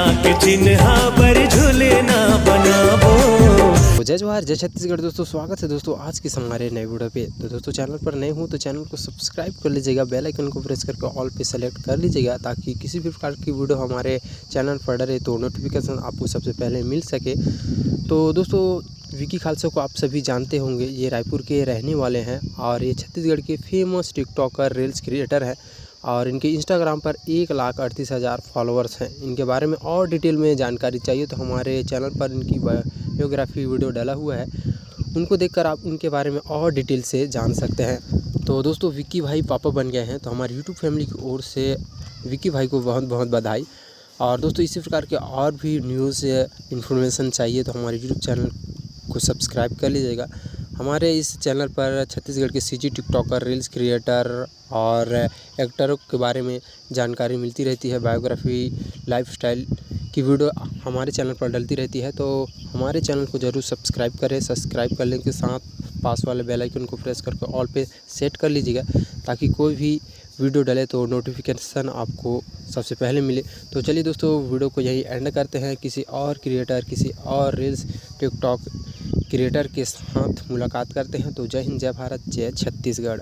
के चिन्हा पर झूले ना बनाबो। जय जवाहर जय छत्तीसगढ़। दोस्तों स्वागत है दोस्तों आज की हमारे नए वीडियो पे। तो दोस्तों चैनल पर नए हो तो चैनल को सब्सक्राइब कर लीजिएगा, बेल आइकन को प्रेस करके ऑल पे सेलेक्ट कर लीजिएगा ताकि किसी भी प्रकार की वीडियो हमारे चैनल पर डले तो नोटिफिकेशन आपको सबसे पहले मिल सके। तो दोस्तों विकी खालसा को आप सभी जानते होंगे, ये रायपुर के रहने वाले हैं और ये छत्तीसगढ़ के फेमस टिकटॉकर रील्स क्रिएटर हैं और इनके इंस्टाग्राम पर 1,38,000 फॉलोअर्स हैं। इनके बारे में और डिटेल में जानकारी चाहिए तो हमारे चैनल पर इनकी बायोग्राफी वीडियो डाला हुआ है, उनको देखकर आप उनके बारे में और डिटेल से जान सकते हैं। तो दोस्तों विकी भाई पापा बन गए हैं, तो हमारी यूट्यूब फैमिली की ओर से विकी भाई को बहुत बहुत बधाई। और दोस्तों इसी प्रकार के और भी न्यूज़ इन्फॉर्मेशन चाहिए तो हमारे यूट्यूब चैनल को सब्सक्राइब कर लीजिएगा। हमारे इस चैनल पर छत्तीसगढ़ के सीजी टिकटॉकर रील्स क्रिएटर और एक्टरों के बारे में जानकारी मिलती रहती है, बायोग्राफी लाइफस्टाइल की वीडियो हमारे चैनल पर डलती रहती है। तो हमारे चैनल को ज़रूर सब्सक्राइब करें। सब्सक्राइब करने के साथ पास वाले बेल आइकन को प्रेस करके ऑल पे सेट कर लीजिएगा ताकि कोई भी वीडियो डले तो नोटिफिकेशन आपको सबसे पहले मिले। तो चलिए दोस्तों वीडियो को यहीं एंड करते हैं। किसी और क्रिएटर किसी और रील्स टिकटॉक क्रिएटर के साथ मुलाकात करते हैं। तो जय हिंद जय भारत जय छत्तीसगढ़।